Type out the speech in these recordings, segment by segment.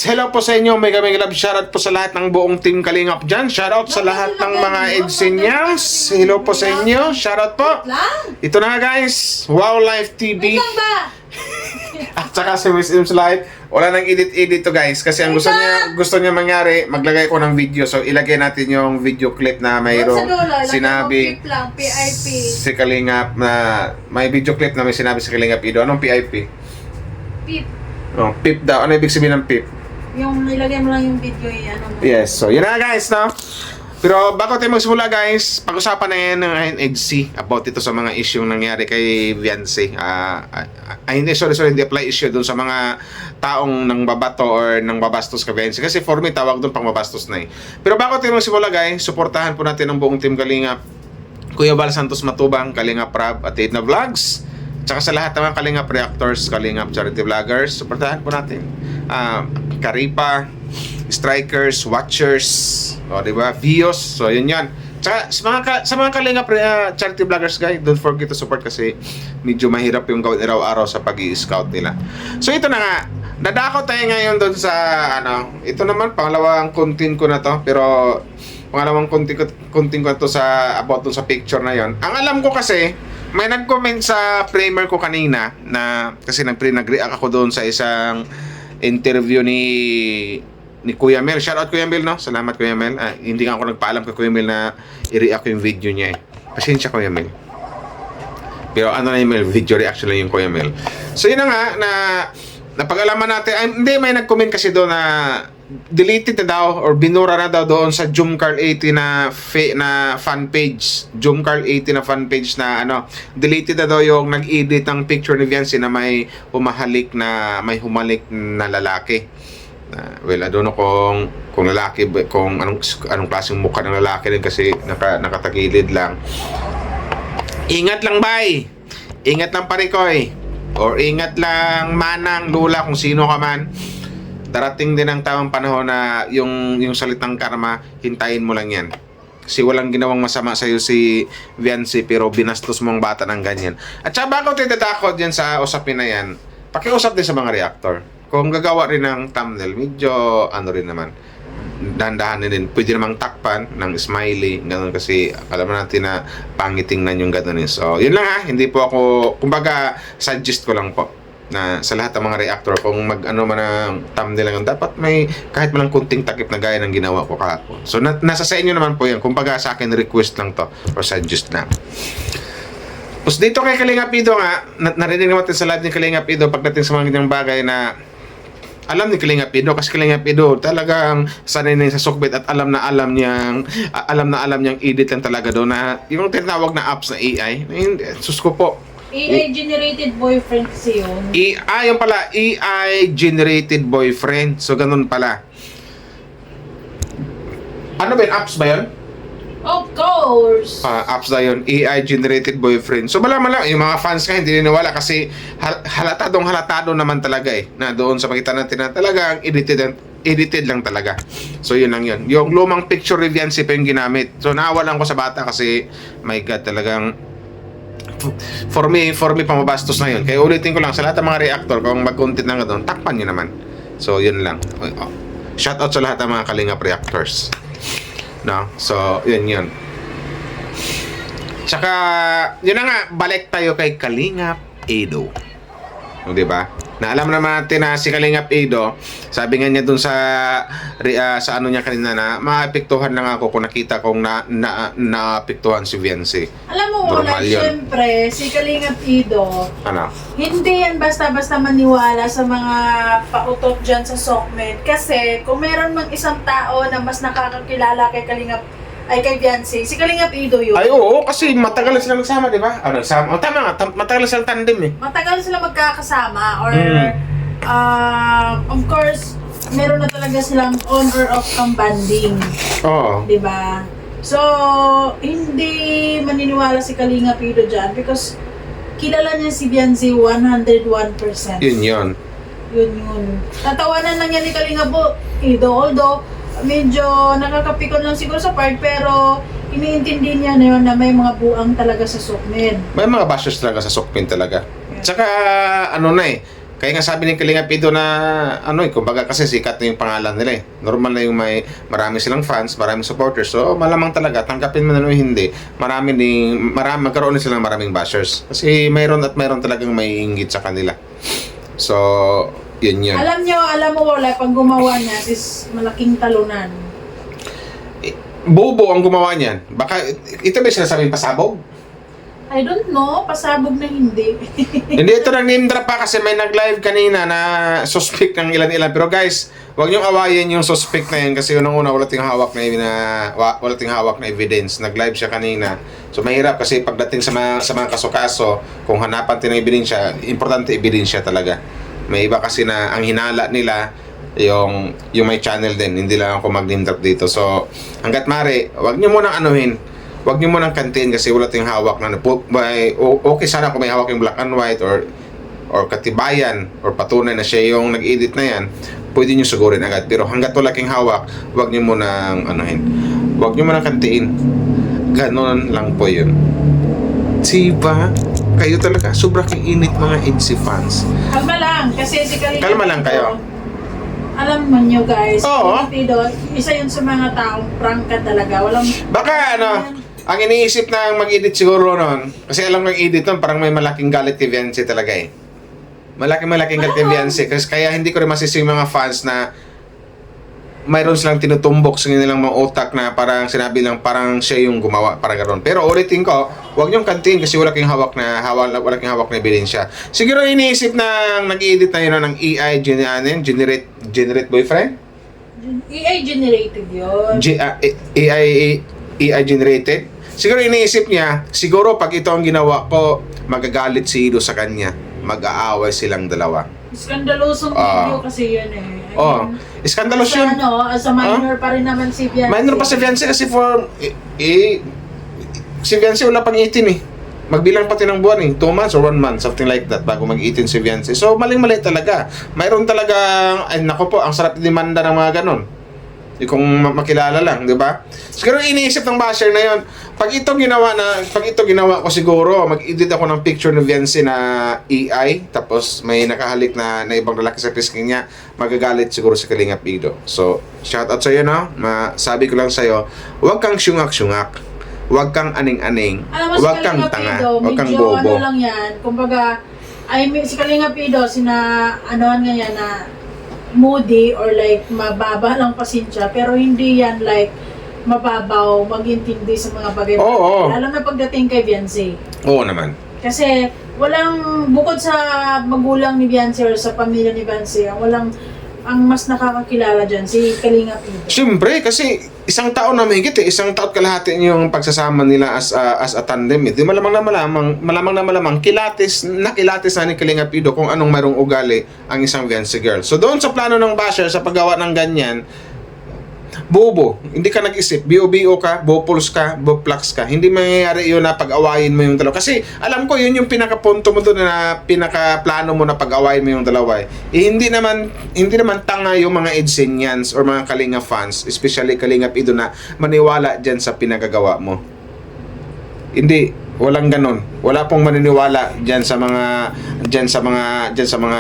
hello po sa inyo. Mega love shoutout po sa lahat ng buong team Kalingap dyan. Shoutout sa lahat ng mga Edsinyas. Hello po sa inyo. Shoutout po. Ito na nga guys, Wow Life TV. At saka si Miss Im's Life. Wala nang edit to guys. Kasi ang gusto niya mangyari, maglagay ko ng video. So ilagay natin yung video clip na mayroong sinabi si Kalingap na may video clip na may sinabi si Kalingap Ido. Anong PIP? Pip. Oh, pip daw. Ano ibig sabihin ng pip? Yung nilagay mo lang yung video ano mo. Yes. So, yun na guys, no? Pero bago tayo magsimula guys, pag-usapan na yan ng NHC about ito sa mga issue nangyari kay Viancy. Hindi, sorry, hindi apply issue dun sa mga taong nang babato or nang babastos kay Viancy. Kasi for me, tawag dun pang babastos na eh. Pero bago tayo magsimula guys, suportahan po natin ang buong team Kalingap. Kuya Val Santos Matubang, Kalingap Rab at Edna Vlogs. Tsaka sa lahat ng mga Kalingap Reactors, Kalingap Charity Vloggers, suportahan po natin. Karipa, Strikers, Watchers, o diba? Vios, so yun yan. Tsaka sa mga Kalingap Charity Vloggers guys, don't forget to support kasi medyo mahirap yung gawin araw-araw sa pag-i-scout nila. So ito na nga, dadako tayo ngayon doon sa ito naman pangalawang content ko na to, pero pangalawang content ko to sa about doon sa picture na yon. Ang alam ko kasi may nag-comment sa primer ko kanina na kasi nag-react ako doon sa isang interview ni Kuya Mel. Shoutout Kuya Mel, no? Salamat Kuya Mel. Hindi nga ako nagpaalam kay Kuya Mel na i-react yung video niya eh. Pasensya Kuya Mel. Pero ano na yung Mel, video reaction lang yung Kuya Mel. So yun na nga na napag-alaman natin. Hindi, may nag-comment kasi doon na deleted na daw or binura na daw doon sa Jumcarl 80 na fan page. Jumcarl 80 na fan page na deleted na daw yung nag-edit ng picture ni Viancy na may humalik na lalaki. Well, I don't know kung lalaki, kung anong klaseng mukha ng lalaki din kasi nakatagilid lang. Ingat lang bay. Ingat lang parikoy. Or ingat lang manang lula kung sino ka man. Darating din ang tamang panahon na yung salitang karma, hintayin mo lang yan. Kasi walang ginawang masama sa'yo si Viancy pero binastos mo ang bata ng ganyan. At saka bago tayo tatakot yan sa usapin na yan, pakiusap din sa mga reactor. Kung gagawa rin ng thumbnail, medyo rin naman. Dahan-dahanin din. Pwede namang takpan ng smiley, gano'n kasi alam natin na pangitingnan yung gano'n. So, yun lang ha. Hindi po ako, kumbaga, suggest ko lang po na sa lahat ng mga reactor kung man ng thumbnail lang dapat may kahit malang kunting takip na gaya ng ginawa ko kahapon. So nasa sa inyo naman po yan. Kumbaga sa akin request lang to or suggest lang. Tapos dito kay Kalingap Ido nga, narinig natin sa live ni Kalingap Ido pagdating sa mga ganyang bagay na alam ni Kalingap Ido kasi Kalingap Ido talagang sanay na sa sukbit at alam na alam niyang edit lang talaga doon na yung tinatawag na apps na AI. Sus ko po. AI-generated boyfriend kasi yun. Yung pala, AI-generated boyfriend. So, ganun pala. Ano ba yun? Apps ba yun? Of course! Apps na yun. AI-generated boyfriend. So, malaman yung mga fans ka hindi niniwala kasi halatado naman talaga eh. Na doon sa makita natin na talagang edited lang talaga. So, yun lang yun. Yung lumang picture ni Viancy pa yung ginamit. So, naawalan ko sa bata kasi, my God, talagang for me pamabastos na yun. Kaya ulitin ko lang sa lahat ng mga reactor kung mag-content na nga doon, takpan nyo naman. So yun lang. Shout out sa lahat ng mga Kalingap reactors. No? So yun. Tsaka yun na nga, balik tayo kay Kalingap Ido. Di ba? Na alam naman natin na si Kalingap Ido, sabi nga niya dun sa ano niya kanina na maapektuhan lang ako kung nakita kong naapektuhan si Viancy. Alam mo, Roland, syempre, si Kalingap Ido, hindi yan basta-basta maniwala sa mga pautot dyan sa Sokmed. Kasi kung meron mang isang tao na mas nakakakilala kay Kalingap kay Viancy, si Kalingap Ido yun. Ay oo, kasi matagal na sila nagsama, di ba? Nagsama. Tama nga, matagal na silang tandem eh. Matagal sila magkakasama or of course, meron na talaga silang on or off kang banding. Oo. Di ba? So, hindi maniniwala si Kalingap Ido dyan because kilala niya si Viancy 101%. Yun. Tatawanan lang yan ni Kalingap Ido, although medyo nakakapikon lang siguro sa part pero iniintindi niya na yun na may mga buang talaga sa Sokmed. May mga bashers talaga sa Sokmed talaga. Yeah. Tsaka Kaya nga sabi ni Kalinga Pido na kumbaga kasi sikat na yung pangalan nila eh. Normal na yung marami silang fans, marami supporters. So malamang talaga tanggapin mo na o hindi, magkaroon na silang maraming bashers. Kasi mayroon talagang may inggit sa kanila. So yun. Alam mo wala pag gumawa niya is malaking talunan. Bobo ang gumawa niyan. Baka ito ba sinasabing pasabog? I don't know, pasabog na hindi. Hindi, ito nang name drop pa kasi may nag-live kanina na suspect ng ilan-ilan. Pero guys, huwag niyong awayin yung suspect na yun kasi unang-una wala tayong hawak na evidence. Nag-live siya kanina. So mahirap kasi pagdating sa mga kaso-kaso, kung hanapan tayo ng ebidensya, importante ebidensya talaga. May iba kasi na ang hinala nila yung may channel din. Hindi lang ako mag-name drop dito. So hanggat mari, huwag niyo munang Huwag niyo munang kantiin kasi wala tayong hawak na okay sana kung may hawak yung black and white or katibayan or patunay na siya yung nag-edit na yan, pwede niyo sugurin agad. Pero hanggat wala kayong hawak, huwag niyo munang huwag niyo munang kantiin. Ganon lang po yun. Diba? Kayo talaga, sobrang init mga EDC fans. Kalma lang, kasi si Kalinga Kalma lang kayo. Alam mo nyo guys, Oo. Pido, isa yun sa mga taong prangka talaga. Baka ang iniisip na mag-edit siguro nun, kasi alam ko yung edit nun, parang may malaking galit kay Viancy talaga eh. Malaking galit kay Viancy. Kasi kaya hindi ko rin masisi yung mga fans na mayroon silang tinutumbok sa nilang mga utak na parang sinabi lang parang siya yung gumawa, parang gano'n. Pero ulitin ko, huwag niyong kantiin kasi wala kayong hawak na ebidensya. Siguro iniisip na nag-edit na yun ng AI, generate boyfriend? AI generated yun. AI generated? Siguro iniisip niya, siguro pag ito ang ginawa ko, magagalit si Ido sa kanya. Mag-aaway silang dalawa. Skandalosong video kasi yun eh. Iskandalos yun. As a minor pa rin naman si Viancy. Minor pa si Viancy kasi si Viancy wala pang 18 eh. Magbilang pati ng buwan eh. 2 months or 1 month, something like that, bago mag-18 si Viancy. So, maling-mali talaga. Mayroon talagang, nako po, ang sarap demanda ng mga ganon. Kung makilala lang, di ba? Siguro iniisip ng basher na yon. Pag ito ginawa ko siguro, mag-edit ako ng picture ng Viancy na AI, tapos may nakahalik na ibang lalaki sa pisking niya, magagalit siguro si Kalinga Pido. So, shout out sa iyo, no? Sabi ko lang sa iyo, huwag kang syungak-syungak. Huwag kang aning-aning. Huwag kang tanga. Huwag kang bobo. Lang yan. Kumbaga, si Kalinga Pido, anoan nga yan na moody or like mababa lang pasensya, pero hindi yan like mababaw, mag-intindi sa mga bagay. Lalo na pagdating kay Viancy. Oo naman. Kasi bukod sa magulang ni Viancy or sa pamilya ni Viancy, ang mas nakakakilala dyan, si Kalinga Pido. Siyempre, kasi isang taon na mahigit eh. Isang taon kalahati yung pagsasama nila as a tandem eh. Di malamang na malamang kilatis na ni Kalinga Pido kung anong mayroong ugali ang isang Viancy girl. So doon sa plano ng basher, sa paggawa ng ganyan, bobo, hindi ka nag-isip, BO ka, bopuls ka, boplax ka. Hindi mangyayari yun na pag-awayin mo yung dalawa. Kasi alam ko yun yung pinakapunto mo doon na pinakaplano mo na pag-awayin mo yung dalawa. Hindi naman tanga yung mga Edsenians or mga Kalinga fans, especially Kalinga Pido na maniwala dyan sa pinagagawa mo. Hindi, walang ganon. Wala pong maniniwala dyan sa mga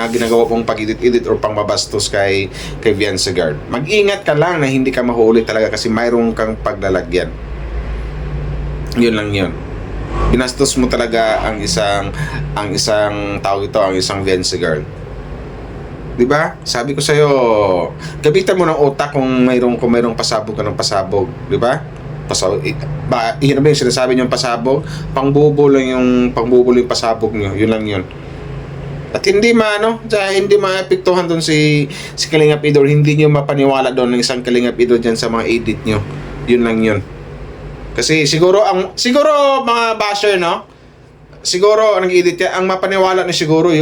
ginagawa pong pag-edit or pangmabastos kay Viancy Guard. Mag-ingat ka lang na hindi ka mahuli talaga kasi mayroong kang paglalagyan. Yun lang yun. Binastos mo talaga ang isang Viancy Guard. 'Di ba? Sabi ko sa iyo, gabitan mo ng utak kung mayroong pasabog ka ng pasabog, 'di ba? Yun na ba yung sinasabi niyong pasabog? Pangbubol yung pasabog niyo. Yun lang yun. At hindi maapektuhan doon si Kalinga Pido, hindi niyo mapaniwala doon ng isang Kalinga Pido dyan sa mga edit niyo. Yun lang yun. Kasi siguro mga basher, no? Siguro ang edit niya, ang mapaniwala ni siguro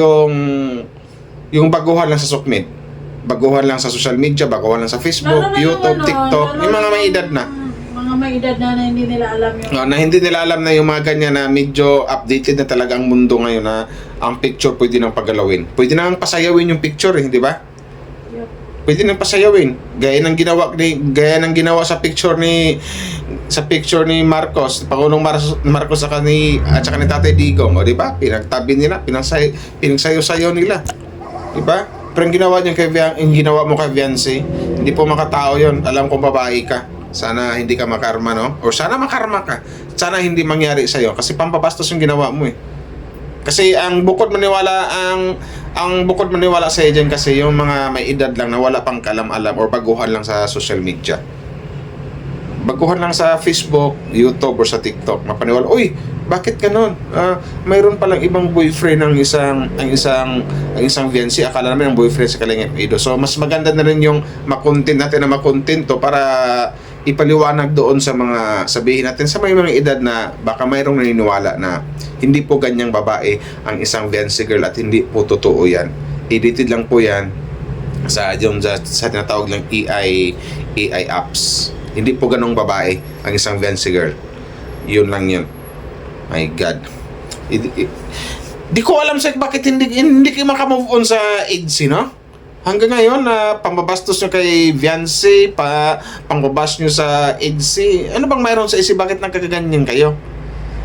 yung baguhan lang sa Sokmed. Baguhan lang sa social media, baguhan lang sa Facebook, YouTube, TikTok, yung mga may edad na. Mga may edad na hindi nila alam yung... na hindi nila alam na yung mga ganyan na medyo updated na talaga ang mundo ngayon na ang picture pwede nang paggalawin. Pwede nang pasayawin yung picture di ba? Yep. Pwede nang pasayawin. Gaya ng ginawa sa picture ni Marcos, Pangulong Marcos at saka ni Tatay Digong, di ba? Pinagtabi nila, pinagsayo-sayo nila. Diba? Pero yung ginawa niyo yung ginawa mo kay Viancy, hindi po makatao yon. Alam kong babae ka. Sana hindi ka makarma, no? O sana makarma ka. Sana hindi mangyari sa'yo. Kasi pampabastos yung ginawa mo eh. Kasi ang bukod maniwala sa dyan kasi yung mga may edad lang na wala pang kalam-alam or baguhan lang sa social media. Baguhan lang sa Facebook, YouTube or sa TikTok. Mapaniwala, uy, bakit ganun? Mayroon palang ibang boyfriend ang isang Viancy. Akala namin ang boyfriend sa Kalingap Ido. So mas maganda na rin yung makontent natin na makontento para ipaliwanag doon sa mga sabihin natin sa may mga edad na baka mayroong naniniwala na hindi po ganyang babae ang isang Viancy girl at hindi po totoo yan. Edited lang po yan sa tinatawag lang AI apps. Hindi po ganong babae ang isang Viancy girl. Yun lang yun. My God. Di ko alam sa bakit hindi kayo makamove on sa EDSI, no? Hanggang ngayon, pambabastos nyo kay Viancy, pangbabash nyo sa EDSI. Ano bang mayroon sa EDSI? Bakit nagkakaganyan kayo?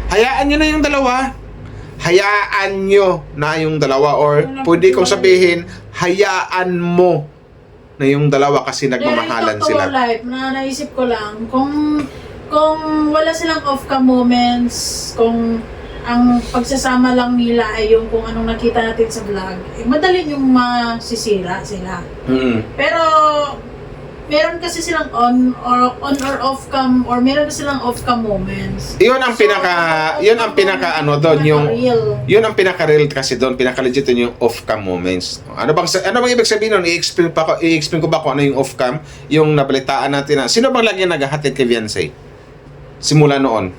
Hayaan nyo na yung dalawa. Hayaan nyo na yung dalawa. Or pwede kong sabihin, hayaan mo na yung dalawa kasi nagmamahalan sila. Life, naisip ko lang, kung wala silang off-cam moments, kung ang pagsasama lang nila ay yung kung anong nakita natin sa vlog, madali yung masisira sila. Pero meron kasi silang on or off cam or meron silang off cam moments. Yun ang pinaka ano doon yung yun ang pinaka real kasi doon, pinaka legit yung off cam moments. Ano bang ibig sabihin noon? I-explain ko ba kung ano yung off cam? Yung nabalitaan natin na sino bang lagi naghahatid kay Viancy? Simula noon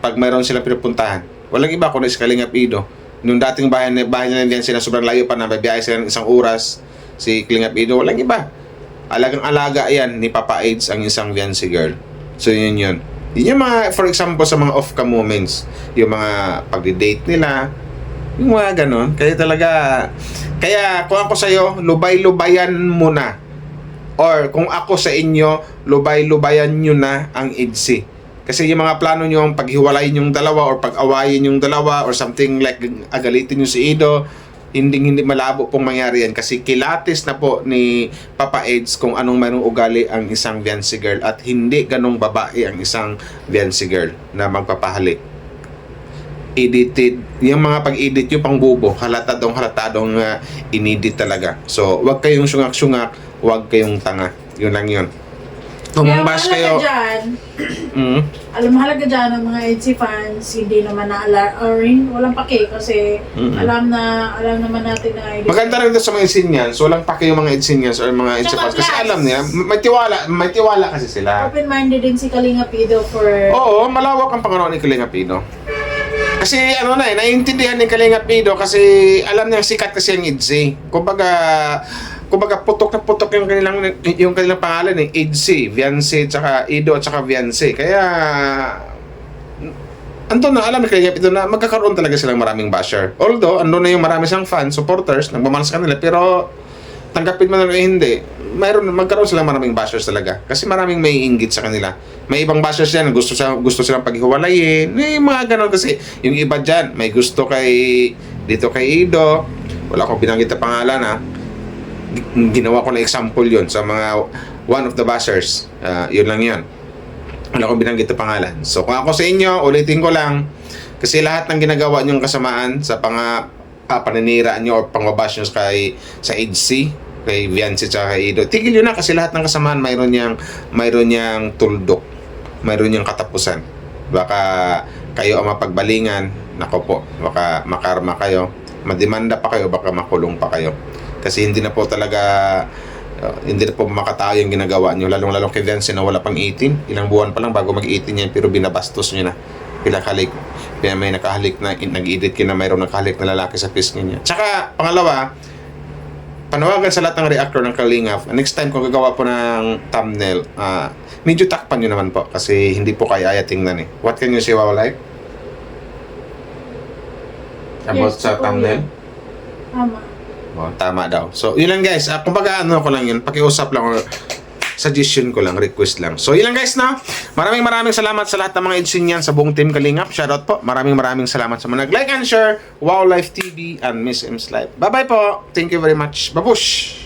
pag mayroon silang pinupuntahan. Walang iba kundi si Kalingap Ido. Nung dating bahay nila Viancy na sobrang layo pa na babiyahe sila ng isang oras, si Kalingap Ido, walang iba. Alagang-alaga yan ni Papa AIDS ang isang Viancy girl. So yun. Yun yung mga, for example, sa mga off-cam moments, yung mga pag-date nila, yung mga ganon. Kaya kung ako sa'yo, lubay-lubayan mo na. Or kung ako sa inyo, lubay-lubayan nyo na ang EDSI. Kasi yung mga plano nyo ang paghiwalayin yung dalawa or pag-awayin yung dalawa or something like agalitin nyo si Ido, hindi malabo pong mangyari yan kasi kilatis na po ni Papa AIDS kung anong mayroong ugali ang isang Viancy girl at hindi ganong babae ang isang Viancy girl na magpapahalik. Edited, yung mga pag-edit yung pangbubo, halatadong inedit talaga. So, wag kayong sungak-sungak, wag kayong tanga. Yun lang yun. Kung bash kayo, mahalaga dyan ang mga EDSI fans, hindi naman walang pake kasi alam naman natin na maganda rin doon sa mga Idsinians, so walang pake yung mga Idsinians or mga EDSI fans kasi alam nila, may tiwala kasi sila. Open-minded din si Kalingap Ido for... Oo, malawak ang pangaraw ni Kalingap Ido. Kasi naiintindihan ni Kalingap Ido kasi alam niya sikat kasi ang EDSI. Kumbaga putok na putok yung kanilang pangalan EDSI, Viancy, tsaka Ido, tsaka Viancy. Kaya andun na, alam ni Kalingap Ido na magkakaroon talaga silang maraming basher. Although, andun na yung marami silang fans, supporters, nagmamahal sa kanila, pero tanggapin mo na hindi. Magkaroon silang maraming bashers talaga. Kasi maraming may inggit sa kanila. May ibang bashers yan, gusto silang paghiwalayin. May mga ganon kasi. Yung iba dyan, may gusto dito kay Ido. Wala akong binanggit na pangalan ginawa ko na example yun sa mga one of the bashers. Yun lang yun. Wala akong binanggit na pangalan. So kung ako sa inyo, ulitin ko lang. Kasi lahat ng ginagawa nyong kasamaan sa paninira nyo or pangbabash nyo sa EDSI, kay Viancy tsaka kay Ido, tigil yun na kasi lahat ng kasamaan mayroon niyang tuldok, mayroon niyang katapusan. Baka kayo ang mapagbalingan, nako po, baka makarma kayo, mademanda pa kayo, baka makulong pa kayo. Kasi hindi na po makatao yung ginagawa nyo, lalong kay Viancy na wala pang 18, ilang buwan pa lang bago mag-18 yan, pero binabastos nyo na. May nakahalik na, nag-edit na mayroong nakahalik na lalaki sa pisngi niya. Tsaka, pangalawa, panawagan sa lahat ng reactor ng Kalingap, next time kung gagawa po ng thumbnail, medyo takpan nyo naman po kasi hindi po kaya tingnan What can you say, Wow Life? About sa thumbnail? Tama. Tama daw. So, yun lang guys. Kumbaga ko lang yun. Pakiusap lang or suggestion ko lang, request lang. So, yun lang guys, no? Maraming salamat sa lahat ng mga edsin yan sa buong team Kalingap. Shoutout po. Maraming salamat sa mga nag-like and share. Wow Life TV and Miss M's Life. Bye-bye po. Thank you very much. Babush!